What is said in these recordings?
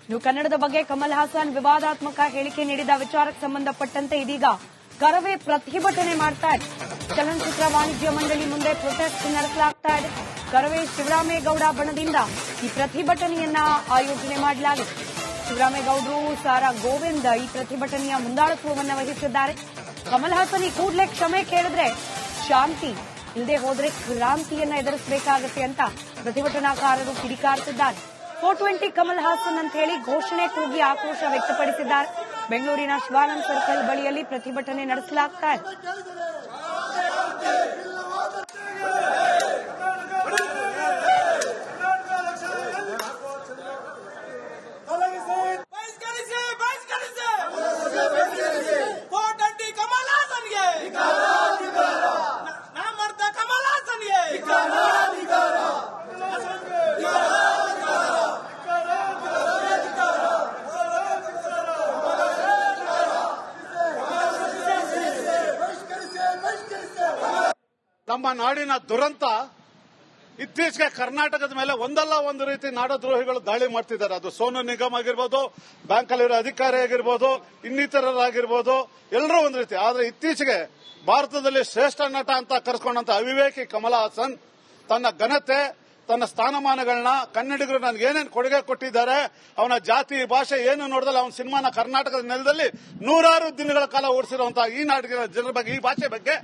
ಇನ್ನು ಕನ್ನಡದ ಬಗ್ಗೆ ಕಮಲ್ ಹಾಸನ್ ವಿವಾದಾತ್ಮಕ ಹೇಳಿಕೆ ನೀಡಿದ ವಿಚಾರಕ್ಕೆ ಸಂಬಂಧಪಟ್ಟಂತೆ ಇದೀಗ ಕರವೇ ಪ್ರತಿಭಟನೆ ಮಾಡ್ತಾ ಇದೆ. ಚಲನಚಿತ್ರ ವಾಣಿಜ್ಯ ಮಂಡಳಿ ಮುಂದೆ ಪ್ರೊಟೆಸ್ಟ್ ನಡೆಸಲಾಗ್ತಾ ಇದೆ. ಕರವೇ ಶಿವರಾಮೇಗೌಡ ಬಣದಿಂದ ಈ ಪ್ರತಿಭಟನೆಯನ್ನ ಆಯೋಜನೆ ಮಾಡಲಾಗಿದೆ. ಶಿವರಾಮೇಗೌಡರು, ಸಾರಾ ಗೋವಿಂದ್ ಈ ಪ್ರತಿಭಟನೆಯ ಮುಂದಾಳತ್ವವನ್ನು ವಹಿಸಿದ್ದಾರೆ. ಕಮಲ್ ಹಾಸನ್ ಈ ಕೂಡಲೇ ಕ್ಷಮೆ ಕೇಳಿದ್ರೆ ಶಾಂತಿ, ಇಲ್ಲದೆ ಹೋದ್ರೆ ಕ್ರಾಂತಿಯನ್ನ ಎದುರಿಸಬೇಕಾಗತ್ತೆ ಅಂತ ಪ್ರತಿಭಟನಾಕಾರರು ಕಿಡಿಕಾರ್ತಿದ್ದಾರೆ. 420 ಕಮಲ್ ಹಾಸನ್ ಅಂತ ಹೇಳಿ ಘೋಷಣೆ ಕೂಗಿ ಆಕ್ರೋಶ ವ್ಯಕ್ತಪಡಿಸಿದ್ದಾರೆ. ಬೆಂಗಳೂರಿನ ಶಿವಾನಂದ್ ಸರ್ಕಲ್ ಬಳಿಯಲ್ಲಿ ಪ್ರತಿಭಟನೆ ನಡೆಸಲಾಗ್ತಾ ಇದೆ. ನಮ್ಮ ನಾಡಿನ ದುರಂತ ಇತ್ತೀಚೆಗೆ ಕರ್ನಾಟಕದ ಮೇಲೆ ಒಂದಲ್ಲ ಒಂದು ರೀತಿ ನಾಡದ್ರೋಹಿಗಳು ದಾಳಿ ಮಾಡ್ತಿದ್ದಾರೆ. ಅದು ಸೋನು ನಿಗಮ್ ಆಗಿರ್ಬೋದು, ಬ್ಯಾಂಕಲ್ಲಿರೋ ಅಧಿಕಾರಿ ಆಗಿರ್ಬೋದು, ಇನ್ನಿತರರಾಗಿರ್ಬೋದು, ಎಲ್ಲರೂ ಒಂದು ರೀತಿ. ಆದರೆ ಇತ್ತೀಚೆಗೆ ಭಾರತದಲ್ಲಿ ಶ್ರೇಷ್ಠ ನಟ ಅಂತ ಕರೆಸ್ಕೊಂಡಂತ ಅವಿವೇಕಿ ಕಮಲ್ ಹಾಸನ್ ತನ್ನ ಘನತೆ, ತನ್ನ ಸ್ಥಾನಮಾನಗಳನ್ನ, ಕನ್ನಡಿಗರು ನನಗೆ ಏನೇನು ಕೊಡುಗೆ ಕೊಟ್ಟಿದ್ದಾರೆ, ಅವನ ಜಾತಿ ಭಾಷೆ ಏನು ನೋಡಿದ್ರೆ ಅವನ ಸಿನಿಮಾನ ಕರ್ನಾಟಕದ ನೆಲದಲ್ಲಿ 100 ದಿನಗಳ ಕಾಲ ಓಡಿಸಿರುವಂತಹ ಈ ನಾಡಿನ ಜನರ ಬಗ್ಗೆ, ಈ ಭಾಷೆ ಬಗ್ಗೆ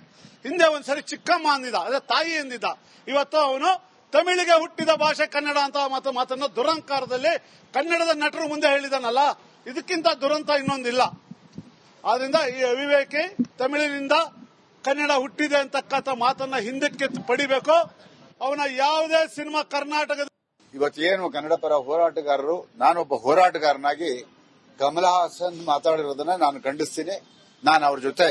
ಹಿಂದೆ ಒಂದ್ಸರಿ ಚಿಕ್ಕಮ್ಮ ಅಂದಿದ್ದ, ಅದೇ ತಾಯಿ ಎಂದಿದ್ದ. ಇವತ್ತು ಅವನು ತಮಿಳಿಗೆ ಹುಟ್ಟಿದ ಭಾಷೆ ಕನ್ನಡ ಅಂತ ಮಾತನ್ನು ದುರಂಕಾರದಲ್ಲಿ ಕನ್ನಡದ ನಟರು ಮುಂದೆ ಹೇಳಿದಾನಲ್ಲ, ಇದಕ್ಕಿಂತ ದುರಂತ ಇನ್ನೊಂದಿಲ್ಲ. ಆದ್ರಿಂದ ಈ ಅವಿವೇಕಿ ತಮಿಳಿನಿಂದ ಕನ್ನಡ ಹುಟ್ಟಿದೆ ಅಂತಕ್ಕಂಥ ಮಾತನ್ನ ಹಿಂದಕ್ಕೆ ಪಡಿಬೇಕು. ಅವನ ಯಾವುದೇ ಸಿನಿಮಾ ಕರ್ನಾಟಕದ ಇವತ್ತೇನು ಕನ್ನಡ ಪರ ಹೋರಾಟಗಾರರು, ನಾನೊಬ್ಬ ಹೋರಾಟಗಾರನಾಗಿ ಕಮಲ್ ಹಾಸನ್ ಮಾತಾಡಿರೋದನ್ನ ನಾನು ಖಂಡಿಸ್ತೀನಿ. ನಾನು ಅವ್ರ ಜೊತೆ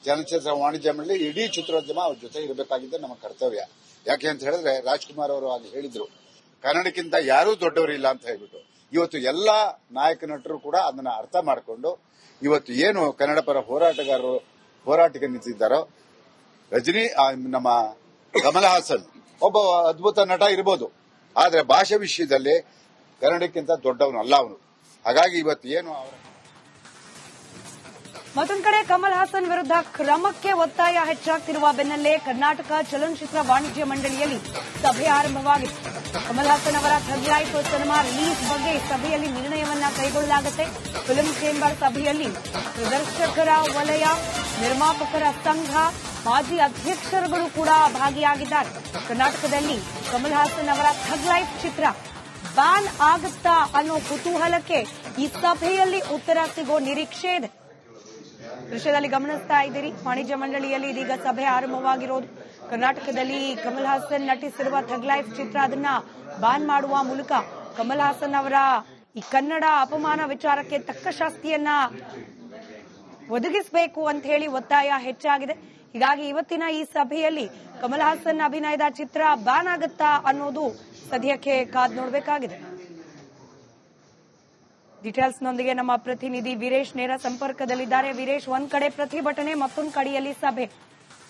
ಚಲನಚಿತ್ರ ವಾಣಿಜ್ಯ ಮಂಡಳಿ ಇಡೀ ಚಿತ್ರೋದ್ಯಮ ಅವ್ರ ಜೊತೆ ಇರಬೇಕಾಗಿದ್ದ ನಮ್ಮ ಕರ್ತವ್ಯ. ಯಾಕೆ ಅಂತ ಹೇಳಿದ್ರೆ ರಾಜ್ಕುಮಾರ್ ಅವರು ಅಲ್ಲಿ ಹೇಳಿದ್ರು, ಕನ್ನಡಕ್ಕಿಂತ ಯಾರೂ ದೊಡ್ಡವರಿಲ್ಲ ಅಂತ ಹೇಳ್ಬಿಟ್ಟು. ಇವತ್ತು ಎಲ್ಲಾ ನಾಯಕ ನಟರು ಕೂಡ ಅದನ್ನ ಅರ್ಥ ಮಾಡಿಕೊಂಡು ಇವತ್ತು ಏನು ಕನ್ನಡ ಪರ ಹೋರಾಟಗಾರರು ಹೋರಾಟಕ್ಕೆ ನಿಂತಿದ್ದಾರೋ, ರಜನಿ ನಮ್ಮ ಕಮಲ್ ಹಾಸನ್ ಒಬ್ಬ ಅದ್ಭುತ ನಟ ಇರಬಹುದು, ಆದ್ರೆ ಭಾಷೆ ವಿಷಯದಲ್ಲಿ ಕನ್ನಡಕ್ಕಿಂತ ದೊಡ್ಡವನು ಅಲ್ಲ ಅವನು. ಹಾಗಾಗಿ ಇವತ್ತು ಏನು ಅವರ ಮತ್ತೊಂದು ಕಡೆ ಕಮಲ್ ಹಾಸನ್ ವಿರುದ್ಧ ಕ್ರಮಕ್ಕೆ ಒತ್ತಾಯ ಹೆಚ್ಚಾಗ್ತಿರುವ ಬೆನ್ನಲ್ಲೇ ಕರ್ನಾಟಕ ಚಲನಚಿತ್ರ ವಾಣಿಜ್ಯ ಮಂಡಳಿಯಲ್ಲಿ ಸಭೆ ಆರಂಭವಾಗಿದೆ. ಕಮಲ್ ಹಾಸನ್ ಅವರ ಥಗ್ ಲೈಫ್ ಸಿನಿಮಾ ರಿಲೀಸ್ ಬಗ್ಗೆ ಸಭೆಯಲ್ಲಿ ನಿರ್ಣಯವನ್ನ ಕೈಗೊಳ್ಳಲಾಗುತ್ತೆ. ಫಿಲ್ಮ್ ಚೇಂಬರ್ ಸಭೆಯಲ್ಲಿ ಪ್ರದರ್ಶಕರ ವಲಯ, ನಿರ್ಮಾಪಕರ ಸಂಘ, ಮಾಜಿ ಅಧ್ಯಕ್ಷರುಗಳು ಕೂಡ ಭಾಗಿಯಾಗಿದ್ದಾರೆ. ಕರ್ನಾಟಕದಲ್ಲಿ ಕಮಲ್ ಹಾಸನ್ ಅವರ ಥಗ್ ಲೈಫ್ ಚಿತ್ರ ಬ್ಯಾನ್ ಆಗುತ್ತಾ ಅನ್ನೋ ಕುತೂಹಲಕ್ಕೆ ಈ ಸಭೆಯಲ್ಲಿ ಉತ್ತರ ಸಿಗೋ ನಿರೀಕ್ಷೆ ಇದೆ. ದೃಶ್ಯದಲ್ಲಿ ಗಮನಿಸ್ತಾ ಇದ್ದೀರಿ, ವಾಣಿಜ್ಯ ಮಂಡಳಿಯಲ್ಲಿ ಇದೀಗ ಸಭೆ ಆರಂಭವಾಗಿರೋದು. ಕರ್ನಾಟಕದಲ್ಲಿ ಕಮಲ್ ಹಾಸನ್ ನಟಿಸಿರುವ ಥಗ್ ಲೈಫ್ ಚಿತ್ರ ಅದನ್ನ ಬ್ಯಾನ್ ಮಾಡುವ ಮೂಲಕ ಕಮಲ್ ಹಾಸನ್ ಅವರ ಈ ಕನ್ನಡ ಅಪಮಾನ ವಿಚಾರಕ್ಕೆ ತಕ್ಕ ಶಾಸ್ತಿಯನ್ನ ಒದಗಿಸಬೇಕು ಅಂತ ಹೇಳಿ ಒತ್ತಾಯ ಹೆಚ್ಚಾಗಿದೆ. ಹೀಗಾಗಿ ಇವತ್ತಿನ ಈ ಸಭೆಯಲ್ಲಿ ಕಮಲ್ ಹಾಸನ್ ಅಭಿನಯದ ಚಿತ್ರ ಬ್ಯಾನ್ ಆಗುತ್ತಾ ಅನ್ನೋದು ಸದ್ಯಕ್ಕೆ ಕಾದ್ ನೋಡಬೇಕಾಗಿದೆ. ಡೀಟೇಲ್ಸ್ನೊಂದಿಗೆ ನಮ್ಮ ಪ್ರತಿನಿಧಿ ವೀರೇಶ್ ನೇರ ಸಂಪರ್ಕದಲ್ಲಿದ್ದಾರೆ. ವೀರೇಶ್, ಒಂದ್ ಕಡೆ ಪ್ರತಿಭಟನೆ, ಮತ್ತೊಂದು ಕಡೆಯಲ್ಲಿ ಸಭೆ.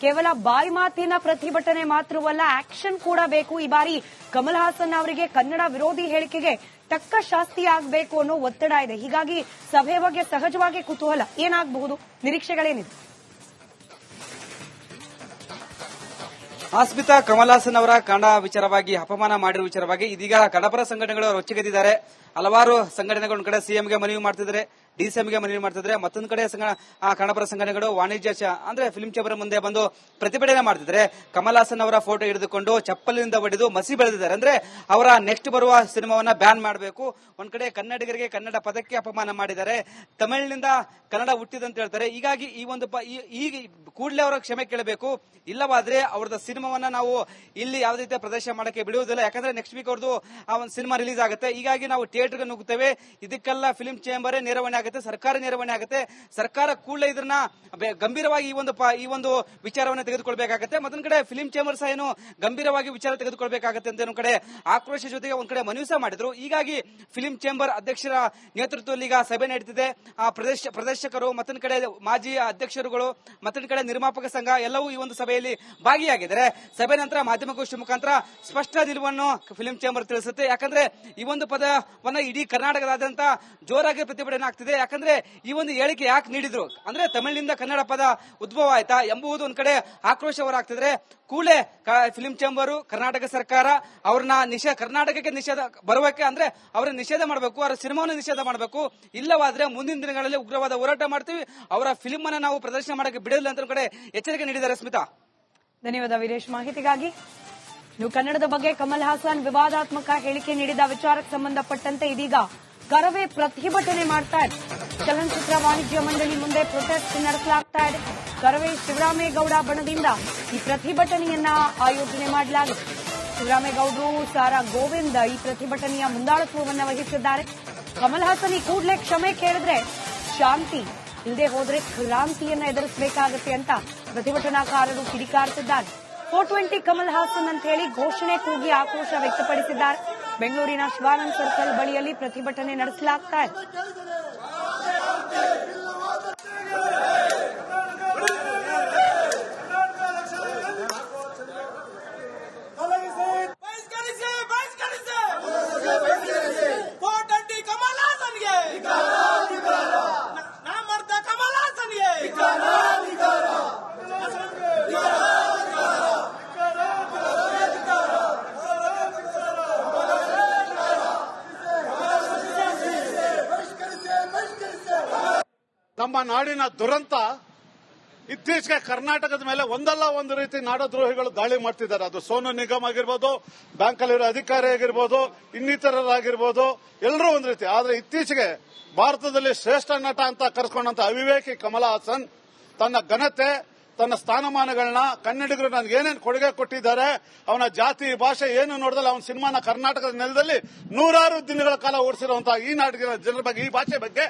ಕೇವಲ ಬಾಯಿ ಮಾತಿನ ಪ್ರತಿಭಟನೆ ಮಾತ್ರವಲ್ಲ, ಆಕ್ಷನ್ ಕೂಡ ಬೇಕು. ಈ ಬಾರಿ ಕಮಲ್ ಹಾಸನ್ ಅವರಿಗೆ ಕನ್ನಡ ವಿರೋಧಿ ಹೇಳಿಕೆಗೆ ತಕ್ಕ ಶಾಸ್ತಿ ಆಗಬೇಕು ಅನ್ನೋ ಒತ್ತಡ ಇದೆ. ಹೀಗಾಗಿ ಸಭೆ ಬಗ್ಗೆ ಸಹಜವಾಗಿ ಕುತೂಹಲ, ಏನಾಗಬಹುದು, ನಿರೀಕ್ಷೆಗಳೇನಿದೆ? ಆಸ್ಮಿತಾ, ಕಮಲ್ ಹಾಸನ್ ಅವರ ಕನ್ನಡ ವಿಚಾರವಾಗಿ ಅಪಮಾನ ಮಾಡಿರುವ ವಿಚಾರವಾಗಿ ಇದೀಗ ಕನ್ನಡಪರ ಸಂಘಟನೆಗಳು ರೊಚ್ಚಿಗೆದ್ದಿದ್ದಾರೆ. ಹಲವಾರು ಸಂಘಟನೆಗಳು ಒಂದ್ ಕಡೆ ಸಿಎಂಗೆ ಮನವಿ ಮಾಡ್ತಿದ್ದಾರೆ, ಡಿಸಿಎಂಗೆ ಮನವಿ ಮಾಡ್ತಿದ್ರೆ, ಮತ್ತೊಂದು ಕಡೆ ಕನ್ನಡಪರ ಸಂಘಟನೆಗಳು ವಾಣಿಜ್ಯ ಅಂದ್ರೆ ಫಿಲ್ಮ್ ಚೇಂಬರ್ ಮುಂದೆ ಬಂದು ಪ್ರತಿಭಟನೆ ಮಾಡ್ತಿದ್ರೆ. ಕಮಲ್ ಹಾಸನ್ ಅವರ ಫೋಟೋ ಹಿಡಿದುಕೊಂಡು ಚಪ್ಪಲಿನಿಂದ ಹೊಡೆದು ಮಸಿ ಬೆಳೆದಿದ್ದಾರೆ. ಅಂದ್ರೆ ಅವರ ನೆಕ್ಸ್ಟ್ ಬರುವ ಸಿನಿಮಾವನ್ನ ಬ್ಯಾನ್ ಮಾಡಬೇಕು. ಒಂದ್ ಕಡೆ ಕನ್ನಡಿಗರಿಗೆ ಕನ್ನಡ ಪದಕ್ಕೆ ಅಪಮಾನ ಮಾಡಿದ್ದಾರೆ, ತಮಿಳಿನಿಂದ ಕನ್ನಡ ಹುಟ್ಟಿದಂತ ಹೇಳ್ತಾರೆ. ಹೀಗಾಗಿ ಈ ಒಂದು ಈಗ ಕೂಡಲೇ ಅವರ ಕ್ಷಮೆ ಕೇಳಬೇಕು. ಇಲ್ಲವಾದ್ರೆ ಅವ್ರದ್ದು ಸಿನಿಮಾವನ್ನ ನಾವು ಇಲ್ಲಿ ಯಾವುದೇ ರೀತಿಯ ಪ್ರದರ್ಶನ ಮಾಡಕ್ಕೆ ಬಿಡುವುದಿಲ್ಲ. ಯಾಕಂದ್ರೆ ನೆಕ್ಸ್ಟ್ ವೀಕ್ ಅವ್ರದ್ದು ಆ ಒಂದು ಸಿನಿಮಾ ರಿಲೀಸ್ ಆಗುತ್ತೆ. ಹೀಗಾಗಿ ನಾವು ಥಿಯೇಟರ್ಗೆ ನುಗ್ಗುತ್ತೇವೆ. ಇದಕ್ಕೆಲ್ಲ ಫಿಲ್ಮ್ ಚೇಂಬರ್ ನೇರವಾಣಿ ಆಗುತ್ತೆ, ಸರ್ಕಾರ ನಿರ್ವಹಣೆ ಆಗುತ್ತೆ. ಸರ್ಕಾರ ಕೂಡಲೇ ಇದನ್ನ ಗಂಭೀರವಾಗಿ ಈ ಒಂದು ವಿಚಾರವನ್ನು ತೆಗೆದುಕೊಳ್ಬೇಕಾಗುತ್ತೆ. ಮತ್ತೊಂದು ಕಡೆ ಫಿಲ್ಮ್ ಚೇಂಬರ್ ಸಹ ಏನು ಗಂಭೀರವಾಗಿ ವಿಚಾರ ತೆಗೆದುಕೊಳ್ಬೇಕಾಗುತ್ತೆ ಅಂತ ಒಂದು ಕಡೆ ಆಕ್ರೋಶ ಜೊತೆಗೆ ಒಂದ್ ಕಡೆ ಮನವಿ ಸಹ ಮಾಡಿದ್ರು. ಹೀಗಾಗಿ ಫಿಲ್ಮ್ ಚೇಂಬರ್ ಅಧ್ಯಕ್ಷರ ನೇತೃತ್ವದಲ್ಲಿ ಈಗ ಸಭೆ ನಡೆದಿದೆ. ಪ್ರದರ್ಶಕರು ಮತ್ತೊಂದು ಕಡೆ ಮಾಜಿ ಅಧ್ಯಕ್ಷರುಗಳು ಮತ್ತೊಂದು ಕಡೆ ನಿರ್ಮಾಪಕ ಸಂಘ ಎಲ್ಲವೂ ಈ ಒಂದು ಸಭೆಯಲ್ಲಿ ಭಾಗಿಯಾಗಿದ್ದಾರೆ. ಸಭೆ ನಂತರ ಮಾಧ್ಯಮಗೋಷ್ಠಿ ಮುಖಾಂತರ ಸ್ಪಷ್ಟ ನಿಲುವನ್ನು ಫಿಲ್ಮ್ ಚೇಂಬರ್ ತಿಳಿಸುತ್ತೆ. ಯಾಕಂದ್ರೆ ಈ ಒಂದು ಪದವನ್ನ ಇಡೀ ಕರ್ನಾಟಕದಾದ್ಯಂತ ಜೋರಾಗಿ ಪ್ರತಿಭಟನೆ ಆಗ್ತಿದೆ. ಯಾಕಂದ್ರೆ ಈ ಒಂದು ಹೇಳಿಕೆ ಯಾಕೆ ನೀಡಿದ್ರು ಅಂದ್ರೆ ತಮಿಳಿನಿಂದ ಕನ್ನಡ ಪದ ಉದ್ಭವ ಆಯ್ತಾ ಎಂಬುದು ಒಂದ್ ಕಡೆ ಆಕ್ರೋಶ ಹೊರಾಗ್ತಿದ್ರೆ ಕೂಡಲೇ ಫಿಲ್ಮ್ ಚೇಂಬರ್ ಕರ್ನಾಟಕ ಸರ್ಕಾರ ಅವ್ರನ್ನ ಕರ್ನಾಟಕಕ್ಕೆ ನಿಷೇಧ ಬರುವಕ್ಕೆ ಅಂದ್ರೆ ಅವ್ರನ್ನ ನಿಷೇಧ ಮಾಡಬೇಕು, ಅವರ ಸಿನಿಮಾವನ್ನು ನಿಷೇಧ ಮಾಡಬೇಕು. ಇಲ್ಲವಾದ್ರೆ ಮುಂದಿನ ದಿನಗಳಲ್ಲಿ ಉಗ್ರವಾದ ಹೋರಾಟ ಮಾಡ್ತೀವಿ, ಅವರ ಫಿಲ್ಮ್ ಅನ್ನ ನಾವು ಪ್ರದರ್ಶನ ಮಾಡಕ್ಕೆ ಬಿಡಲಿಲ್ಲ ಅಂತ ಕಡೆ ಎಚ್ಚರಿಕೆ ನೀಡಿದ್ದಾರೆ. ಸ್ಮಿತಾ, ಧನ್ಯವಾದ ವೀರೇಶ್ ಮಾಹಿತಿಗಾಗಿ. ನೀವು ಕನ್ನಡದ ಬಗ್ಗೆ ಕಮಲ್ ಹಾಸನ್ ವಿವಾದಾತ್ಮಕ ಹೇಳಿಕೆ ನೀಡಿದ ವಿಚಾರಕ್ಕೆ ಸಂಬಂಧಪಟ್ಟಂತೆ ಇದೀಗ ಕರವೇ ಪ್ರತಿಭಟನೆ ಮಾಡ್ತಾ ಇದೆ. ಚಲನಚಿತ್ರ ವಾಣಿಜ್ಯ ಮಂಡಳಿ ಮುಂದೆ ಪ್ರೊಟೆಸ್ಟ್ ನಡೆಸಲಾಗ್ತಾ ಇದೆ. ಕರವೇ ಶಿವರಾಮೇಗೌಡ ಬಣದಿಂದ ಈ ಪ್ರತಿಭಟನೆಯನ್ನ ಆಯೋಜನೆ ಮಾಡಲಾಗಿದೆ. ಶಿವರಾಮೇಗೌಡರು, ಸಾರಾ ಗೋವಿಂದ್ ಈ ಪ್ರತಿಭಟನೆಯ ಮುಂದಾಳತ್ವವನ್ನು ವಹಿಸಿದ್ದಾರೆ. ಕಮಲ್ ಹಾಸನ್ ಈ ಕೂಡಲೇ ಕ್ಷಮೆ ಕೇಳಿದ್ರೆ ಶಾಂತಿ, ಇಲ್ಲದೆ ಹೋದ್ರೆ ಕ್ರಾಂತಿಯನ್ನ ಎದುರಿಸಬೇಕಾಗುತ್ತೆ ಅಂತ ಪ್ರತಿಭಟನಾಕಾರರು ಕಿಡಿಕಾರುತ್ತಿದ್ದಾರೆ. 420 ಕಮಲ್ ಹಾಸನ್ ಅಂತ ಹೇಳಿ ಘೋಷಣೆ ಕೂಗಿ ಆಕ್ರೋಶ ವ್ಯಕ್ತಪಡಿಸಿದ್ದಾರೆ. ಬೆಂಗಳೂರಿನ ಶಿವಾನಂದ್ ಸರ್ಕಲ್ ಬಳಿಯಲ್ಲಿ ಪ್ರತಿಭಟನೆ ನಡೆಸಲಾಗ್ತಾ ಇದೆ. ನಮ್ಮ ನಾಡಿನ ದುರಂತ ಇತ್ತೀಚೆಗೆ ಕರ್ನಾಟಕದ ಮೇಲೆ ಒಂದಲ್ಲ ಒಂದು ರೀತಿ ನಾಡದ್ರೋಹಿಗಳು ದಾಳಿ ಮಾಡ್ತಿದ್ದಾರೆ. ಅದು ಸೋನು ನಿಗಮ್ ಆಗಿರ್ಬೋದು, ಬ್ಯಾಂಕಲ್ಲಿರೋ ಅಧಿಕಾರಿ ಆಗಿರ್ಬೋದು, ಇನ್ನಿತರರಾಗಿರ್ಬೋದು, ಎಲ್ಲರೂ ಒಂದು ರೀತಿ. ಆದ್ರೆ ಇತ್ತೀಚೆಗೆ ಭಾರತದಲ್ಲಿ ಶ್ರೇಷ್ಠ ನಟ ಅಂತ ಕರೆಸ್ಕೊಂಡಂತ ಅವಿವೇಕಿ ಕಮಲ್ ಹಾಸನ್ ತನ್ನ ಘನತೆ, ತನ್ನ ಸ್ಥಾನಮಾನಗಳನ್ನ ಕನ್ನಡಿಗರು ನನಗೆ ಏನೇನು ಕೊಡುಗೆ ಕೊಟ್ಟಿದ್ದಾರೆ, ಅವನ ಜಾತಿ ಭಾಷೆ ಏನು ನೋಡಿದ್ರೆ ಅವನ ಸಿನಿಮಾನ ಕರ್ನಾಟಕದ ನೆಲದಲ್ಲಿ ನೂರಾರು ದಿನಗಳ ಕಾಲ ಓಡಿಸಿರುವಂತಹ ಈ ನಾಡಿನ ಜನರ ಬಗ್ಗೆ, ಈ ಭಾಷೆ ಬಗ್ಗೆ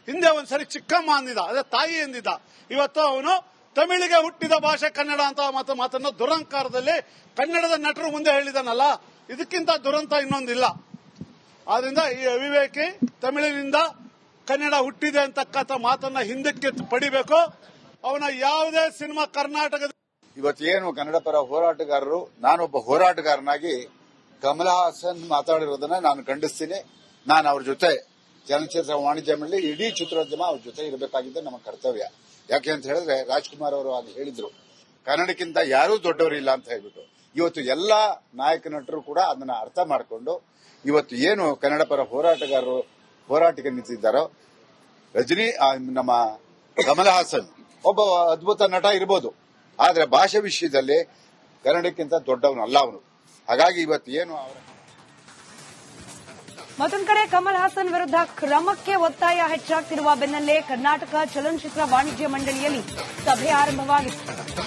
ಹಿಂದೆ ಒಂದ್ಸರಿ ಚಿಕ್ಕಮ್ಮ ಅಂದಿದ್ದ, ಅದೇ ತಾಯಿ ಎಂದಿದ್ದ. ಇವತ್ತು ಅವನು ತಮಿಳಿಗೆ ಹುಟ್ಟಿದ ಭಾಷೆ ಕನ್ನಡ ಅಂತ ಮಾತನ್ನ ದುರಂಕಾರದಲ್ಲಿ ಕನ್ನಡದ ನಟರು ಮುಂದೆ ಹೇಳಿದಾನಲ್ಲ, ಇದಕ್ಕಿಂತ ದುರಂತ ಇನ್ನೊಂದಿಲ್ಲ. ಆದ್ರಿಂದ ಈ ಅವಿವೇಕಿ ತಮಿಳಿನಿಂದ ಕನ್ನಡ ಹುಟ್ಟಿದೆ ಅಂತಕ್ಕಂಥ ಮಾತನ್ನ ಹಿಂದಕ್ಕೆ ಪಡಿಬೇಕು. ಅವನ ಯಾವುದೇ ಸಿನಿಮಾ ಕರ್ನಾಟಕದ ಇವತ್ತೇನು ಕನ್ನಡ ಪರ ಹೋರಾಟಗಾರರು, ನಾನೊಬ್ಬ ಹೋರಾಟಗಾರನಾಗಿ ಕಮಲ್ ಹಾಸನ್ ಮಾತಾಡಿರೋದನ್ನ ನಾನು ಖಂಡಿಸ್ತೀನಿ. ನಾನು ಅವ್ರ ಜೊತೆ ಚಲನಚಿತ್ರ ವಾಣಿಜ್ಯ ಮಂಡಳಿ ಇಡೀ ಚಿತ್ರೋದ್ಯಮ ಅವ್ರ ಜೊತೆ ಇರಬೇಕಾಗಿದ್ದ ನಮ್ಮ ಕರ್ತವ್ಯ. ಯಾಕೆ ಅಂತ ಹೇಳಿದ್ರೆ ರಾಜ್ಕುಮಾರ್ ಅವರು ಆಗ ಹೇಳಿದ್ರು, ಕನ್ನಡಕ್ಕಿಂತ ಯಾರೂ ದೊಡ್ಡವರಿಲ್ಲ ಅಂತ ಹೇಳ್ಬಿಟ್ಟು. ಇವತ್ತು ಎಲ್ಲಾ ನಾಯಕ ನಟರು ಕೂಡ ಅದನ್ನ ಅರ್ಥ ಮಾಡಿಕೊಂಡು ಇವತ್ತು ಏನು ಕನ್ನಡ ಪರ ಹೋರಾಟಗಾರರು ಹೋರಾಟಕ್ಕೆ ನಿಂತಿದ್ದಾರೋ, ರಜನಿ ನಮ್ಮ ಕಮಲ್ ಹಾಸನ್ ಒಬ್ಬ ಅದ್ಭುತ ನಟ ಇರಬಹುದು, ಆದ್ರೆ ಭಾಷೆ ವಿಷಯದಲ್ಲಿ ಕನ್ನಡಕ್ಕಿಂತ ದೊಡ್ಡವನಲ್ಲ ಅವನು. ಹಾಗಾಗಿ ಇವತ್ತು ಏನು ಅವರ ಮತ್ತೊಂದು ಕಡೆ ಕಮಲ್ ಹಾಸನ್ ವಿರುದ್ಧ ಕ್ರಮಕ್ಕೆ ಒತ್ತಾಯ ಹೆಚ್ಚಾಗ್ತಿರುವ ಬೆನ್ನಲ್ಲೇ ಕರ್ನಾಟಕ ಚಲನಚಿತ್ರ ವಾಣಿಜ್ಯ ಮಂಡಳಿಯಲ್ಲಿ ಸಭೆ ಆರಂಭವಾಗಿದೆ.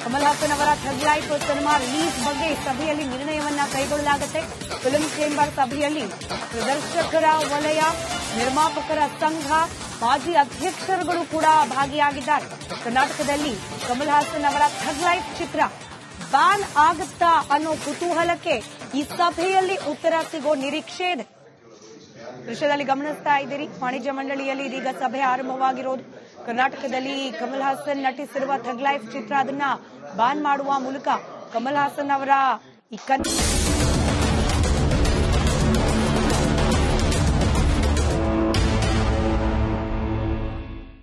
ಕಮಲ್ ಹಾಸನ್ ಅವರ ಥಗ್ ಲೈಫ್ ಸಿನಿಮಾ ರಿಲೀಸ್ ಬಗ್ಗೆ ಸಭೆಯಲ್ಲಿ ನಿರ್ಣಯವನ್ನ ಕೈಗೊಳ್ಳಲಾಗುತ್ತೆ. ಫಿಲ್ಮ್ ಚೇಂಬರ್ ಸಭೆಯಲ್ಲಿ ಪ್ರದರ್ಶಕರ ವಲಯ, ನಿರ್ಮಾಪಕರ ಸಂಘ, ಮಾಜಿ ಅಧ್ಯಕ್ಷರುಗಳು ಕೂಡ ಭಾಗಿಯಾಗಿದ್ದಾರೆ. ಕರ್ನಾಟಕದಲ್ಲಿ ಕಮಲ್ ಹಾಸನ್ ಅವರ ಥಗ್ ಲೈಫ್ ಚಿತ್ರ ಬ್ಯಾನ್ ಆಗುತ್ತಾ ಅನ್ನೋ ಕುತೂಹಲಕ್ಕೆ ಈ ಸಭೆಯಲ್ಲಿ ಉತ್ತರ ಸಿಗೋ ನಿರೀಕ್ಷೆ ಇದೆ. ದೃಶ್ಯದಲ್ಲಿ ಗಮನಿಸ್ತಾ ಇದ್ದೀರಿ, ವಾಣಿಜ್ಯ ಮಂಡಳಿಯಲ್ಲಿ ಇದೀಗ ಸಭೆ ಆರಂಭವಾಗಿರೋದು. ಕರ್ನಾಟಕದಲ್ಲಿ ಕಮಲ್ ಹಾಸನ್ ನಟಿಸಿರುವ ಥಗ್ ಲೈಫ್ ಚಿತ್ರ ಅದನ್ನ ಬ್ಯಾನ್ ಮಾಡುವ ಮೂಲಕ ಕಮಲ್ ಹಾಸನ್ ಅವರ ಈ